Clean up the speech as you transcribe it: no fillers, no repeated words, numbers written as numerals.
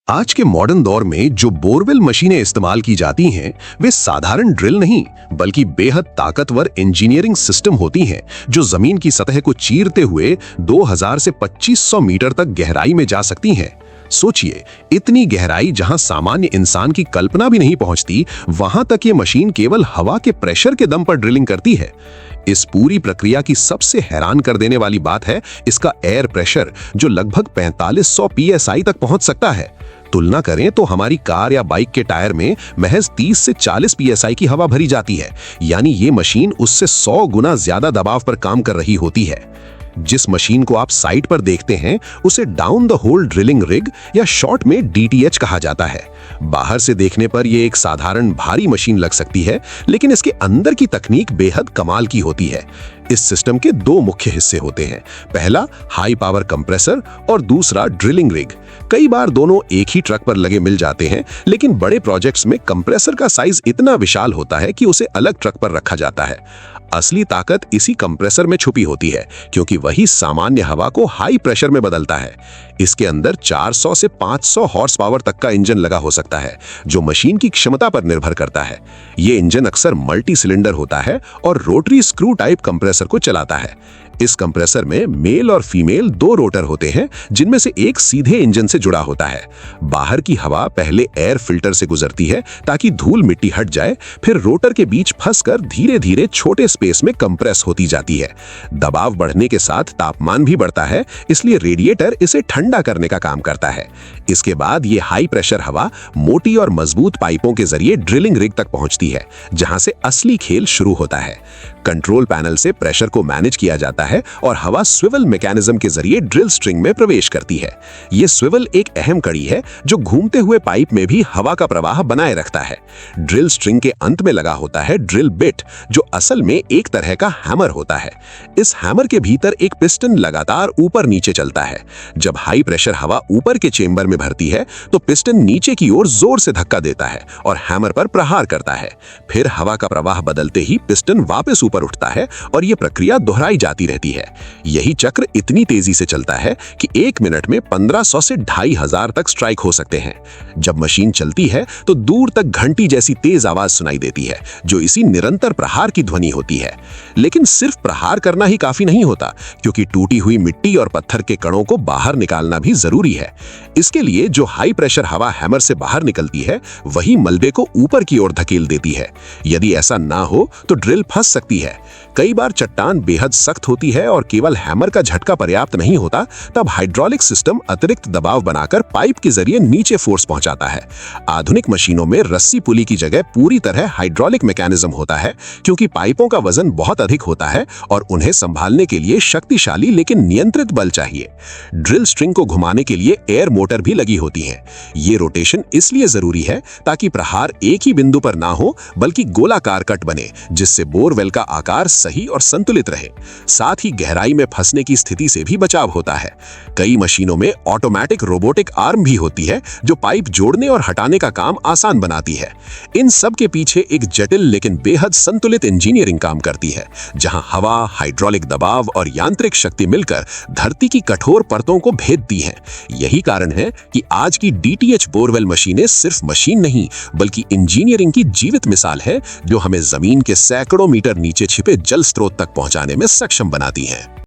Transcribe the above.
आज के मॉडर्न दौर में जो बोरवेल मशीनें इस्तेमाल की जाती हैं, वे साधारण ड्रिल नहीं बल्कि बेहद ताकतवर इंजीनियरिंग सिस्टम होती हैं जो जमीन की सतह को चीरते हुए 2000 से 2500 मीटर तक गहराई में जा सकती हैं। सोचिए, इतनी गहराई जहां सामान्य इंसान की कल्पना भी नहीं पहुंचती, वहां तक ये मशीन केवल हवा के प्रेशर के दम पर ड्रिलिंग करती है। इस पूरी प्रक्रिया की सबसे हैरान कर देने वाली बात है इसका एयर प्रेशर, जो लगभग 4500 psi तक पहुंच सकता है। तुलना करें तो हमारी कार या बाइक के टायर में महज 30 से 40 psi की हवा भरी जाती है, यानी ये मशीन उससे 100 गुना ज्यादा दबाव पर काम कर रही होती है। जिस मशीन को आप साइट पर देखते हैं उसे down the hole drilling rig या शॉर्ट में DTH कहा जाता है। बाहर से देखने पर यह एक साधारण भारी मशीन लग सकती है, लेकिन इसके अंदर की तकनीक बेहद कमाल की होती है। इस सिस्टम के दो मुख्य हिस्से होते हैं, पहला हाई पावर कंप्रेसर और दूसरा ड्रिलिंग रिग। कई बार दोनों एक ही ट्रक पर लगे मिल जाते हैं, लेकिन बड़े प्रोजेक्ट्स में कंप्रेसर का साइज इतना विशाल होता है कि उसे अलग ट्रक पर रखा जाता है। असली ताकत इसी कंप्रेसर में छुपी होती है, क्योंकि वही सामान्य हवा को हाई प्रेशर में बदलता है। इसके अंदर 400 से 500 हॉर्स पावर तक का इंजन लगा हो सकता है, जो मशीन की क्षमता पर निर्भर करता है। ये इंजन अक्सर मल्टी सिलेंडर होता है और रोटरी स्क्रू टाइप कंप्रेसर को चलाता है। इस कंप्रेसर में मेल और फीमेल दो रोटर होते हैं, जिनमें से एक सीधे इंजन से जुड़ा होता है। बाहर की हवा पहले एयर फिल्टर से गुजरती है ताकि धूल मिट्टी हट जाए, फिर रोटर के बीच फंसकर धीरे धीरे छोटे स्पेस में कंप्रेस होती जाती है। दबाव बढ़ने के साथ तापमान भी बढ़ता है, इसलिए रेडिएटर इसे ठंडा करने का काम करता है। इसके बाद ये हाई प्रेशर हवा मोटी और मजबूत पाइपों के जरिए ड्रिलिंग रिग तक पहुंचती है, जहां से असली खेल शुरू होता है। कंट्रोल पैनल से प्रेशर को मैनेज किया जाता है और हवा स्विवल मैकेनिज्म के जरिए ड्रिल स्ट्रिंग में प्रवेश करती है। यह स्विवल एक अहम कड़ी है जो घूमते हुए पाइप में भी हवा का प्रवाह बनाए रखता है। ड्रिल स्ट्रिंग के अंत में लगा होता है ड्रिल बिट, जो असल में एक तरह का हैमर होता है। इस हैमर के भीतर एक पिस्टन लगातार ऊपर नीचे चलता है। जब हाई प्रेशर हवा ऊपर के चेंबर में भरती है तो पिस्टन नीचे की ओर जोर से धक्का देता है और हैमर पर प्रहार करता है। फिर हवा का प्रवाह बदलते ही पिस्टन वापस ऊपर उठता है और यह प्रक्रिया दोहराई जाती रहती है। यही चक्र इतनी तेजी से चलता है कि 1 मिनट में 1500 से 2500 तक स्ट्राइक हो सकते हैं। जब मशीन चलती है तो दूर तक घंटी जैसी तेज आवाज सुनाई देती है, जो इसी निरंतर प्रहार की ध्वनि होती है। लेकिन सिर्फ प्रहार करना ही काफी नहीं होता, क्योंकि टूटी हुई मिट्टी और पत्थर के कणों को बाहर निकालना भी जरूरी है। इसके लिए जो हाई प्रेशर हवा हैमर से बाहर निकलती है, वही मलबे को ऊपर की ओर धकेल देती है। यदि ऐसा ना हो तो ड्रिल फंस सकती है। कई बार चट्टान बेहद सख्त होती है और केवल हैमर का झटका पर्याप्त नहीं होता, तब हाइड्रोलिक सिस्टम अतिरिक्त दबाव बनाकर पाइप के जरिए नीचे फोर्स पहुंचाता है। आधुनिक मशीनों में रस्सी पुली की जगह पूरी तरह हाइड्रोलिक मैकेनिज्म होता है, क्योंकि पाइपों का वजन बहुत अधिक होता है और उन्हें संभालने के लिए शक्तिशाली लेकिन नियंत्रित बल चाहिए। ड्रिल स्ट्रिंग को घुमाने के लिए एयर मोटर भी लगी होती है। ये रोटेशन इसलिए जरूरी है ताकि प्रहार एक ही बिंदु पर ना हो, बल्कि गोलाकार कट बने, जिससे बोरवेल का आकार सही और संतुलित रहे। साथ ही गहराई में फंसने की स्थिति से भी बचाव होता है। कई मशीनों में ऑटोमेटिक रोबोटिक आर्म भी होती है, जो पाइप जोड़ने और हटाने का काम आसान बनाती है। इन सब के पीछे एक जटिल लेकिन बेहद संतुलित इंजीनियरिंग काम करती है, जहां हवा, हाइड्रोलिक दबाव और यांत्रिक शक्ति मिलकर धरती की कठोर परतों को भेदती हैं। यही कारण है कि आज की DTH बोरवेल मशीनें सिर्फ मशीन नहीं, बल्कि इंजीनियरिंग की जीवित मिसाल है, जो हमें जमीन के सैकड़ों मीटर नीचे छिपे जल स्रोत तक पहुंचाने में सक्षम बनाती हैं।